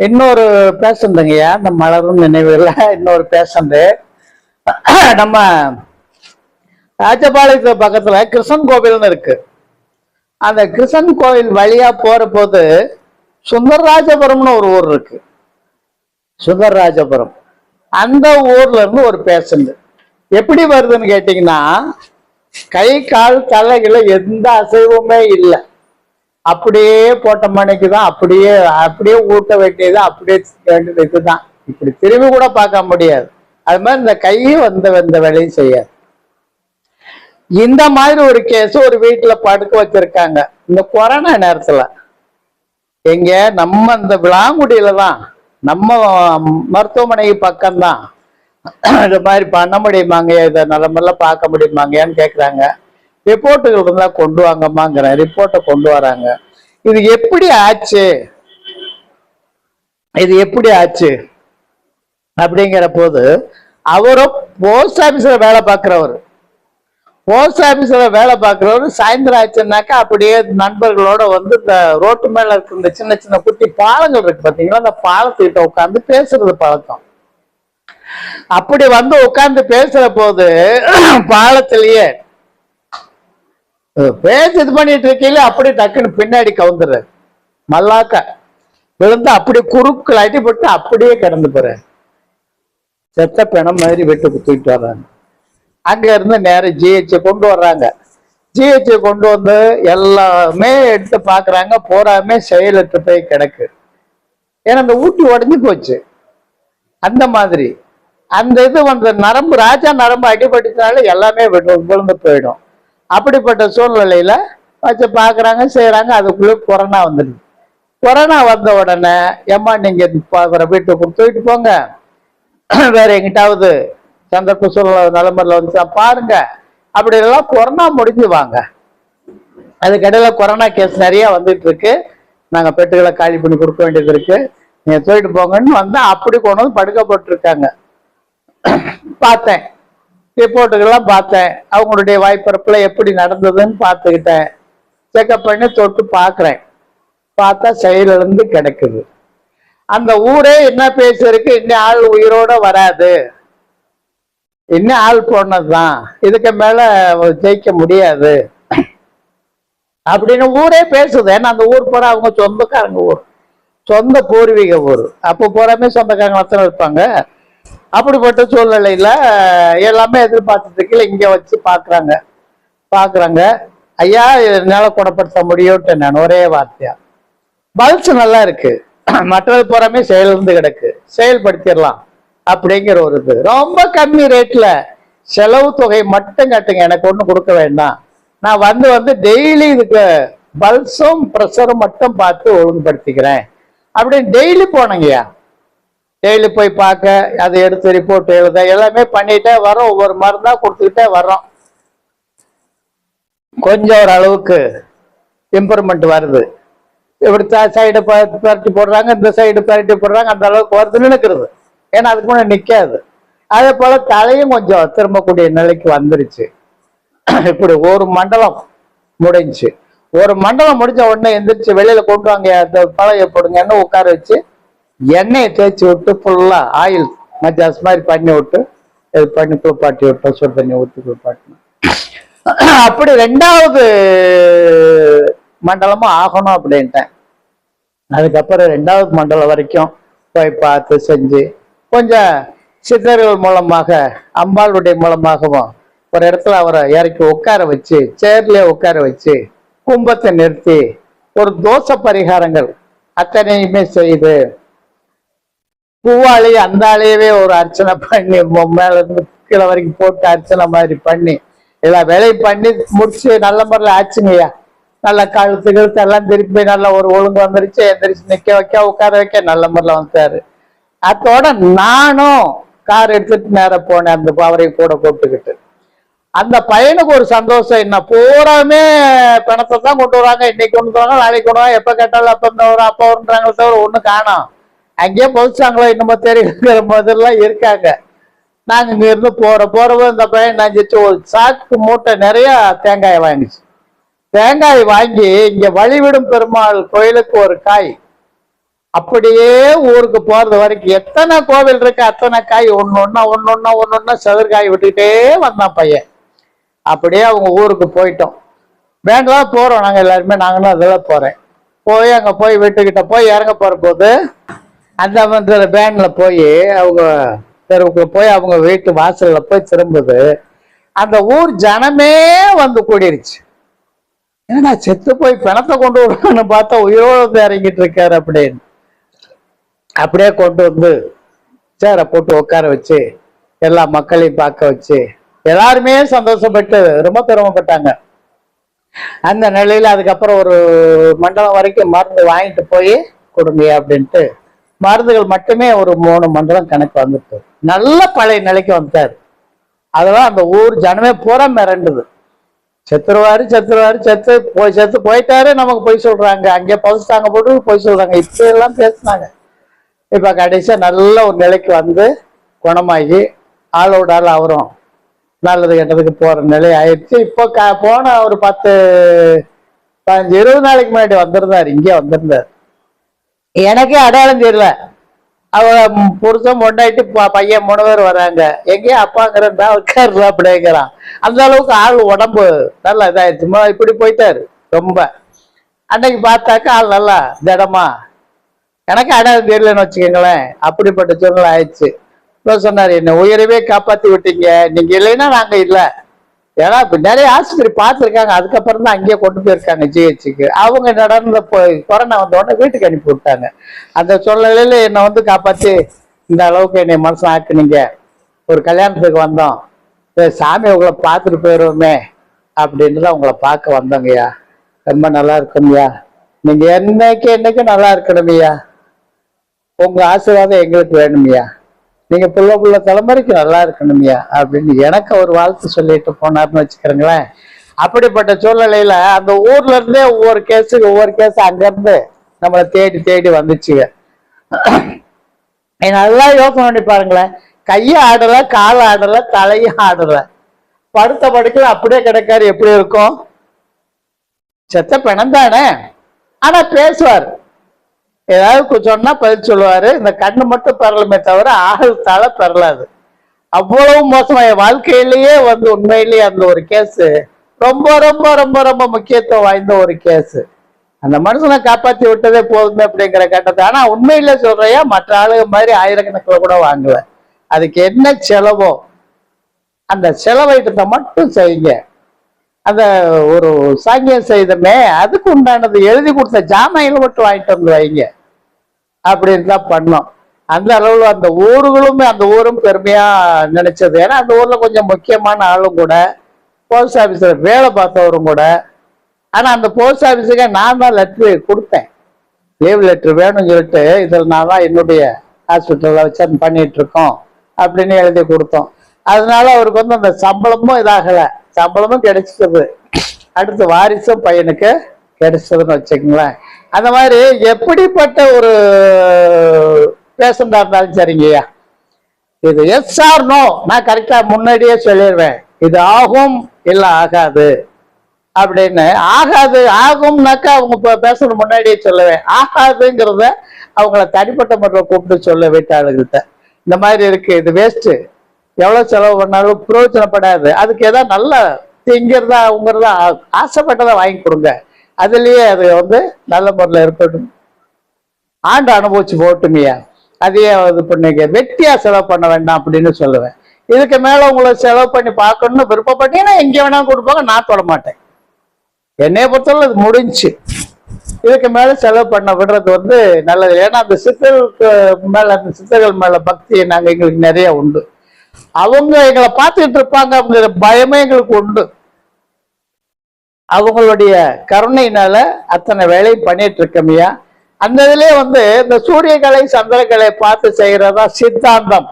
இன்னொரு பேஷண்ட்டுங்கய்யா, இந்த மலரும் நினைவுல இன்னொரு பேஷண்ட் நம்ம ராஜபாளையத்து பக்கத்துல கிருஷ்ணன் கோவில்னு இருக்கு. அந்த கிருஷ்ணன் கோவில் வழியா போற போது சுந்தரராஜபுரம்னு ஒரு ஊர் இருக்கு. சுந்தரராஜபுரம் அந்த ஊர்ல இருந்து ஒரு பேஷண்ட் எப்படி வருதுன்னு கேட்டீங்கன்னா, கை கால் தலைகளை எந்த அசைவுமே இல்லை, அப்படியே போட்ட மணிக்கு தான், அப்படியே அப்படியே ஊட்ட வேண்டியது, அப்படியே வேண்டியது. இதுதான், இப்படி திரும்பி கூட பார்க்க முடியாது. அது மாதிரி இந்த கையும் இந்த வேலையும் செய்யாது. இந்த மாதிரி ஒரு கேஸ் ஒரு வீட்டுல படுக்க வச்சிருக்காங்க இந்த கொரோனா நேரத்துல. எங்க நம்ம இந்த விளாங்குடியில தான், நம்ம மருத்துவமனை பக்கம்தான். இந்த மாதிரி பண்ண முடியுமாங்க, இதை நல்லமெல்லாம் பார்க்க முடியுமாங்கன்னு கேட்குறாங்க. ரிப்போர்ட்டுகள் இருந்தா கொண்டு வாங்கம்மாங்கிறேன். ரிப்போர்ட்டை கொண்டு வராங்க. இது எப்படி ஆச்சு, இது எப்படி ஆச்சு அப்படிங்கிற போது, அவரும் போஸ்ட் ஆபீஸ்ல வேலை பார்க்கிறவர். போஸ்ட் ஆபீஸ்ல வேலை பார்க்கிறவர் சாயந்தரம் ஆச்சுன்னாக்கா அப்படியே நண்பர்களோட வந்து இந்த ரோட்டு மேல இருக்க இந்த சின்ன சின்ன குட்டி பாலங்கள் இருக்கு பாத்தீங்களா, அந்த பாலத்திட்ட உட்காந்து பேசுறது பழக்கம். அப்படி வந்து உட்கார்ந்து பேசுற போது பாலத்திலேயே பேச்சு இது பண்ணிட்டு இருக்கையில அப்படி டக்குன்னு பின்னாடி கவுந்துரு மல்லாக்க விழுந்து அப்படியே குறுக்கள் அடிபட்டு அப்படியே கிடந்து போற செத்த பிணம் மாதிரி வீட்டுக்கு தூக்கிட்டு வர்றாங்க. அங்க இருந்து நேரம் ஜிஹெச் கொண்டு வர்றாங்க. ஜிஹெச் கொண்டு வந்து எல்லாமே எடுத்து பாக்குறாங்க, போறாமே செயலற்று போய் கிடக்கு. ஏன்னா அந்த ஊட்டி உடஞ்சி போச்சு. அந்த மாதிரி அந்த இது வந்து நரம்பு, ராஜா நரம்பு அடிபட்டுனால எல்லாமே விழுந்து போயிடும். அப்படிப்பட்ட சூழ்நிலையில வச்சு பாக்குறாங்க, செய்யறாங்க. அதுக்குள்ளே கொரோனா வந்துடுது. கொரோனா வந்த உடனே ஏம்மா நீங்க வீட்டுக்கு தூக்கிட்டு போங்க, வேற எங்கிட்டாவது சந்தர்ப்ப சூழ்நிலை நிலமரில் வந்து பாருங்க, அப்படி எல்லாம் கொரோனா முடிஞ்சு வாங்க. அதுக்கிடையில கொரோனா கேஸ் நிறைய வந்துட்டு இருக்கு, நாங்க பெட்டுகளை காலி பண்ணி கொடுக்க வேண்டியது இருக்கு, நீங்க தூக்கிட்டு போங்கன்னு வந்தா அப்படி கொண்டு வந்து படுக்கப்பட்டிருக்காங்க. பார்த்தேன், ரிப்போர்ட்டுகள்லாம் பார்த்தேன், அவங்களுடைய வாய்ப்பிறப்புல எப்படி நடந்ததுன்னு பார்த்துக்கிட்டேன். செக்அப் பண்ணி தொட்டு பார்க்குறேன். பார்த்தா செயலிழந்து கிடக்குது. அந்த ஊரே என்ன பேசுறதுக்கு, இன்னும் ஆள் உயிரோட வராது, இன்னும் ஆள் போனதுதான், இதுக்கு மேல ஜெயிக்க முடியாது அப்படின்னு ஊரே பேசுது. ஏன்னா அந்த ஊர் போற அவங்க சொந்தக்காரங்க ஊர், சொந்த பூர்வீக ஊர். அப்போ போறாமே சொந்தக்காரங்க எத்தனை இருப்பாங்க. அப்படிப்பட்ட சூழ்நிலையில எல்லாமே எதிர்பார்த்ததுக்கு இங்க வச்சு பாக்குறாங்க. ஐயா என்னால குணப்படுத்த முடியும்ட்டு நான் ஒரே வார்த்தையா. பல்ஸ் நல்லா இருக்கு, மற்றது போறாமே செயலிருந்து கிடக்கு, செயல்படுத்திடலாம் அப்படிங்கிற ஒரு இது. ரொம்ப கம்மி ரேட்ல செலவு தொகை மட்டும் கட்டுங்க, எனக்கு ஒண்ணு கொடுக்க வேண்டாம், நான் வந்து டெய்லி இதுக்கு பல்ஸும் ப்ரெஷரும் மட்டும் பார்த்து ஒழுங்குபடுத்திக்கிறேன் அப்படின்னு டெய்லி போனங்கய்யா. டெய்லி போய் பார்க்க, அதை எடுத்து ரிப்போர்ட் எழுத, எல்லாமே பண்ணிட்டே வரோம். ஒவ்வொரு மருந்தா கொடுத்துக்கிட்டே வர்றோம். கொஞ்சம் ஒரு அளவுக்கு இம்ப்ரூவ்மெண்ட் வருது. இப்படி சைடு பரட்டி போடுறாங்க, இந்த சைடு பரட்டி போடுறாங்க, அந்த அளவுக்கு வருதுன்னு நினைக்கிறது. ஏன்னா அதுக்கு முன்னாடி நிற்காது. அதே போல தலையும் கொஞ்சம் திரும்பக்கூடிய நிலைக்கு வந்துருச்சு. இப்படி ஒரு மண்டலம் முடிஞ்சு, ஒரு மண்டலம் முடிஞ்ச உடனே எந்திரிச்சு வெளியில கொண்டு வாங்க, பழைய போடுங்கன்னு உட்கார வச்சு எண்ணெயை தேய்ச்சி விட்டு ஃபுல்லா ஆயில் மஜாஸ் மாதிரி பண்ணி விட்டு இது பண்ணி குளிப்பாட்டி விட்டோம், சுடு தண்ணி ஊற்றி குளிப்பாட்டணும். அப்படி ரெண்டாவது மண்டலமும் ஆகணும் அப்படின்ட்டேன். அதுக்கப்புறம் ரெண்டாவது மண்டலம் வரைக்கும் போய் பார்த்து செஞ்சு, கொஞ்சம் சித்தர்கள் மூலமாக, அம்பாளுடைய மூலமாகவும் ஒரு இடத்துல அவரை இறக்கி உட்கார வச்சு, சேர்லயே உட்கார வச்சு கும்பத்தை நிறுத்தி ஒரு தோஷ பரிகாரங்கள் அத்தனையுமே செய்து, பூவாளி அந்த ஆளையவே ஒரு அர்ச்சனை பண்ணி மேல இருந்து கீழே வரைக்கும் போட்டு அர்ச்சனை மாதிரி பண்ணி எல்லா வேலையும் பண்ணி முடிச்சு நல்ல முறையில் ஆச்சுங்கய்யா. நல்லா கழுத்து கழுத்து எல்லாம் திருப்பி நல்லா ஒரு ஒழுங்கு வந்துருச்சு. எந்திரிச்சு நிக்க வைக்க உட்கார வைக்க நல்ல முறையில் வந்துட்டாரு. அதோட நானும் கார் எடுத்துட்டு நேரம் போனேன், அந்த அவரையும் கூட போட்டுக்கிட்டு. அந்த பையனுக்கு ஒரு சந்தோஷம், என்ன பூராமே பணத்தை தான் கொண்டு வராங்க, இன்னைக்கு கொண்டு வராங்க, நாளைக்கு கொண்டு வராங்க, எப்ப கேட்டாலும் அப்ப இந்த வரும் அப்ப வருன்றாங்களே தவிர ஒண்ணு காணோம். அங்கேயே பொதிச்சாங்களோ இன்னும் தெரியுங்கிற மாதிரிலாம் இருக்காங்க. நாங்க இங்க இருந்து போறப்போ இந்த பையன் நினைச்சிச்சு ஒரு சாக்கு மூட்டை நிறைய தேங்காய் வாங்கிச்சு. தேங்காய் வாங்கி இங்க வழிவிடும் பெருமாள் கோயிலுக்கு ஒரு காய் அப்படியே ஊருக்கு போறது வரைக்கும் எத்தனை கோவில் இருக்கு அத்தனை காய் ஒன்னொன்னா செதற்காய் விட்டுக்கிட்டே வந்தான் பையன். அப்படியே அவங்க ஊருக்கு போயிட்டோம். வேண்டலாம் போறோம் நாங்க எல்லாருமே, நாங்களும் அதெல்லாம் போறேன். போய் அங்க போய் வீட்டுக்கிட்ட போய் இறங்க போற போது அந்த வந்து வேன்ல போய் அவங்க தெருவுக்குள்ள போய் அவங்க வீட்டு வாசல்ல போய் திரும்புது. அந்த ஊர் ஜனமே வந்து கூடிருச்சு. ஏன்னா செத்து போய் பிணத்தை கொண்டு விடணும்னு பார்த்தா உயிரோடு வந்து இறங்கிட்டு இருக்காரு அப்படின்னு. அப்படியே கொண்டு வந்து சேரை போட்டு உட்கார வச்சு எல்லா மக்களையும் பார்க்க வச்சு எல்லாருமே சந்தோஷப்பட்டு ரொம்ப பெருமைப்பட்டாங்க. அந்த நிலையில அதுக்கப்புறம் ஒரு மண்டலம் வரைக்கும் மருந்து வாங்கிட்டு போய் கொடுங்க அப்படின்ட்டு மருந்துகள் மட்டுமே ஒரு 3 மண்டலம் கணக்கு வந்துட்டு நல்ல பழைய நிலைக்கு வந்துட்டாரு. அதெல்லாம் அந்த ஊர் ஜனமே பூரா மிரண்டுது. செத்து போயிட்டாரு, நமக்கு பொய் சொல்றாங்க, அங்கே பவுசிட்டாங்க போட்டு பொய் சொல்றாங்க, இப்ப எல்லாம் பேசினாங்க. இப்ப கடைசியா நல்ல ஒரு நிலைக்கு வந்து குணமாகி ஆளோட ஆள் அவரும் நல்லது கெட்டதுக்கு போற நிலை ஆயிடுச்சு. இப்போ போன ஒரு 10, 15, 20 நாளைக்கு முன்னாடி வந்திருந்தாரு, இங்கே வந்திருந்தாரு. எனக்கே அடையாளம் தெரியல. அவ புருஷன் பொண்டாயிட்டு பையன் 3 பேர் வராங்க. எங்கேயும் அப்பாங்கிறதா உட்காருல அப்படிங்கிறான். அந்த அளவுக்கு ஆள் உடம்பு நல்லா இதாயிருச்சு. இப்படி போயிட்டாரு ரொம்ப. அன்னைக்கு பார்த்தாக்கா ஆள் நல்லா திடமா. எனக்கு அடையாளம் தெரியலன்னு வச்சுக்கோங்களேன். அப்படிப்பட்ட சூழ்நிலை ஆயிடுச்சு. சொன்னாரு, என்ன உயிரவே காப்பாத்தி விட்டீங்க, நீங்க இல்லைன்னா நாங்க இல்லை. ஏன்னா இப்ப நிறைய ஆஸ்பத்திரி பார்த்துருக்காங்க, அதுக்கப்புறம் தான் அங்கேயே கொண்டு போயிருக்காங்க ஜிஹெச்சுக்கு. அவங்க நடந்த போய் கொரோனா வந்த உடனே வீட்டுக்கு அனுப்பி விட்டாங்க. அந்த சூழ்நிலையில என்னை வந்து காப்பாத்தி இந்த அளவுக்கு என்னை மனசு ஆக்குனீங்க. ஒரு கல்யாணத்துக்கு வந்தோம், சாமி உங்களை பார்த்துட்டு போயிடுவோமே அப்படின்னு தான் உங்களை பார்க்க வந்தோங்கய்யா. ரொம்ப நல்லா இருக்குங்கய்யா, நீங்க என்னைக்கு நல்லா இருக்கணுமையா. உங்க ஆசீர்வாதம் எங்களுக்கு வேணுமையா. நீங்க புள்ள தலைமுறைக்கு நல்லா இருக்கணுமையா அப்படின்னு எனக்கு ஒரு வாழ்த்து சொல்லிட்டு போனார்னு வச்சுக்கிறீங்களேன். அப்படிப்பட்ட சூழ்நிலையில அந்த ஊர்ல இருந்தே ஒவ்வொரு கேஸ் அங்கிருந்து நம்மளை தேடி வந்துச்சுங்க. நல்லா யோசனை பண்ணி பாருங்களேன். கையை ஆடல, காலை ஆடல, தலையும் ஆடல, படுத்த படுக்கல அப்படியே கிடக்காரு. எப்படி இருக்கும்? செத்த பிணம் தானே, ஆனா பேசுவார், ஏதாவது சொன்னா பதில் சொல்லுவாரு. இந்த கண்ணு மட்டும் பெறலுமே தவிர ஆள் தலை பெறலாது. அவ்வளவு மோசமா என் வாழ்க்கையிலேயே வந்து உண்மையிலேயே அந்த ஒரு கேஸ் ரொம்ப ரொம்ப ரொம்ப ரொம்ப முக்கியத்துவம் வாய்ந்த ஒரு கேஸ். அந்த மனுஷனை காப்பாத்தி விட்டதே போதுமே அப்படிங்கிற கட்டத்தை. ஆனா உண்மையில சொல்றையா, மற்ற ஆளுங்க மாதிரி ஆயிரக்கணக்கில் கூட வாங்கல. அதுக்கு என்ன செலவோ அந்த செலவைட்டத்தை மட்டும் செய்யுங்க. அந்த ஒரு சாங்கியம் செய்தமே அதுக்கு உண்டானது எழுதி கொடுத்த ஜாமான்களை மட்டும் வாங்கிட்டு வந்து வைங்க அப்படின்னு தான் பண்ணோம். அந்த அளவுல அந்த ஊர்களுமே அந்த ஊரும் பெருமையா நினைச்சது. ஏன்னா அந்த ஊர்ல கொஞ்சம் முக்கியமான ஆளும் கூட, போஸ்ட் ஆபீஸ்ல வேலை பார்த்தவரும் கூட. ஆனா அந்த போஸ்ட் ஆபீஸுக்கு நான் தான் லெட்ரு கொடுத்தேன், லீவ் லெட்ரு வேணும்னு சொல்லிட்டு, இதில் நான் தான் என்னுடைய ஹாஸ்பிட்டலில் வச்சு பண்ணிட்டு இருக்கோம் அப்படின்னு எழுதி கொடுத்தோம். அதனால அவருக்கு வந்து அந்த சம்பளமும் இதாகலை, சம்பளமும் கிடைச்சிட்டது, அடுத்து வாரிசும் பையனுக்கு கிடைச்சதுன்னு வச்சுக்கங்களேன். அந்த மாதிரி எப்படிப்பட்ட ஒரு பேஷண்டா இருந்தாலும் சரிங்கய்யா, இது எஸ் ஆர் நோ நான் கரெக்டா முன்னாடியே சொல்லிடுவேன். இது ஆகும் இல்ல ஆகாது அப்படின்னு. ஆகாது ஆகும்னாக்கா அவங்க பேசுறது முன்னாடியே சொல்லுவேன். ஆகாதுங்கிறத அவங்கள தனிப்பட்ட முறையில் கூப்பிட்டு சொல்ல வீட்டாளுகிட்ட, இந்த மாதிரி இருக்கு, இது வேஸ்ட், எவ்வளவு செலவு பண்ணாலும் பிரயோஜனப்படாது, அதுக்கு ஏதாவது நல்ல திங்கிறதா அவங்கிறதா ஆசைப்பட்டதை வாங்கி கொடுங்க, அதுலயே அது வந்து நல்ல முறையில் இருக்கட்டும், ஆண்டு அனுபவிச்சு போட்டுமையா, அதையே இது பண்ணுங்க, வெட்டியா செலவு பண்ண வேண்டாம் அப்படின்னு சொல்லுவேன். இதுக்கு மேல உங்களை செலவு பண்ணி பார்க்கணும்னு விருப்பப்பட்டீங்கன்னா எங்கே வேணாலும் கொடுப்பாங்க, நான் தொட மாட்டேன். என்னைய பொறுத்தவரை இது முடிஞ்சு. இதுக்கு மேல செலவு பண்ண விடுறது வந்து நல்லது. ஏன்னா அந்த சித்தர்களுக்கு மேல, அந்த சித்தர்கள் மேல பக்தி எங்களுக்கு நிறைய உண்டு. அவங்க எங்களை பார்த்துட்டு இருப்பாங்க அப்படிங்கிற பயமே எங்களுக்கு உண்டு. அவங்களுடைய கருணையினால அத்தனை வேலையும் பண்ணிட்டு இருக்கமையா. அந்த இதுலயே வந்து இந்த சூரியகலை சந்திரகலை பார்த்து செய்யறதா சித்தாந்தம்.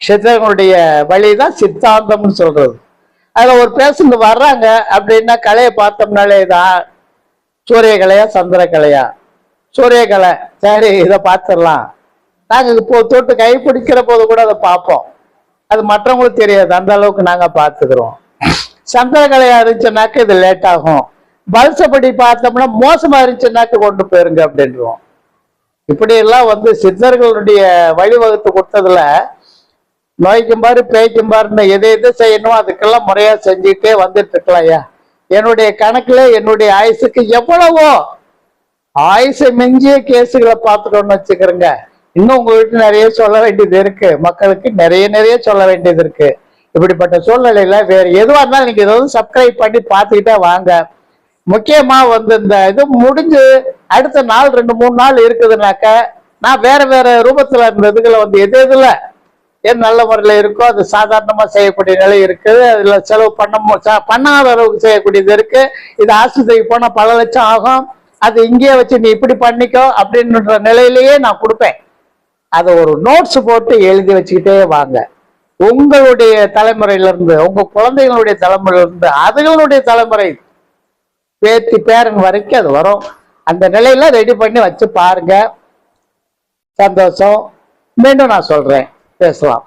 சித்தர்களுடைய வழிதான் சித்தாந்தம்னு சொல்றது. அதுல ஒரு பேஷண்ட் வர்றாங்க அப்படின்னா கலையை பார்த்தோம்னாலே இதான் சூரியகலையா சந்திரகலையா, சூரியகலை சரி இதை பார்த்துடலாம். நாங்க இப்போ தொட்டு கை பிடிக்கிற போது கூட அதை பார்ப்போம், அது மற்றவங்களுக்கு தெரியாது, அந்த அளவுக்கு நாங்க பார்த்துக்கிறோம். சந்திரகலையா இருந்துச்சுனாக்க இது லேட் ஆகும், பல்சப்படி பார்த்தோம்னா மோசமா இருந்துச்சுனாக்க கொண்டு போயிருங்க அப்படின்றோம். இப்படி எல்லாம் வந்து சித்தர்களுடைய வழிவகுத்து கொடுத்ததுல நோய்க்கும் பாரு பேய்க்கும் பாருன்னு எதை எது செய்யணுமோ அதுக்கெல்லாம் முறையா செஞ்சுட்டே வந்துட்டு இருக்கலாம் ஐயா. என்னுடைய கணக்குல என்னுடைய ஆயுசுக்கு எவ்வளவோ ஆயுசை மிஞ்சிய கேஸுகளை பார்த்துட்டோம்னு வச்சுக்கிறேங்க. இன்னும் உங்ககிட்ட நிறைய சொல்ல வேண்டியது இருக்கு, மக்களுக்கு நிறைய சொல்ல வேண்டியது இருக்கு. இப்படிப்பட்ட சூழ்நிலையில வேற எதுவா இருந்தாலும் நீங்க ஏதாவது சப்ஸ்கிரைப் பண்ணி பார்த்துக்கிட்டே வாங்க. முக்கியமா வந்து இந்த இது முடிஞ்சு அடுத்த நாள் 2-3 நாள் இருக்குதுனாக்க நான் வேற ரூபத்துல இருந்த இதுகளை வந்து எதுல ஏன் நல்ல முறையில இருக்கோ அது சாதாரணமா செய்யக்கூடிய நிலை இருக்குது. அதுல செலவு பண்ணாத அளவுக்கு செய்யக்கூடியது இருக்கு. இது ஆஸ்பத்திரிக்கு போனா பல லட்சம் ஆகும், அது இங்கேயே வச்சு நீ இப்படி பண்ணிக்கோ அப்படின்ற நிலையிலேயே நான் கொடுப்பேன். அதை ஒரு நோட்ஸ் போட்டு எழுதி வச்சுக்கிட்டே வாங்க. உங்களுடைய தலைமுறையில இருந்து உங்க குழந்தைகளுடைய தலைமுறையில இருந்து அதுகளுடைய தலைமுறை பேத்தி பேரன் வரைக்கும் அது வரும். அந்த நிலையில ரெடி பண்ணி வச்சு பாருங்க. சந்தோஷம். மீண்டும் நான் சொல்றேன், பேசலாம்.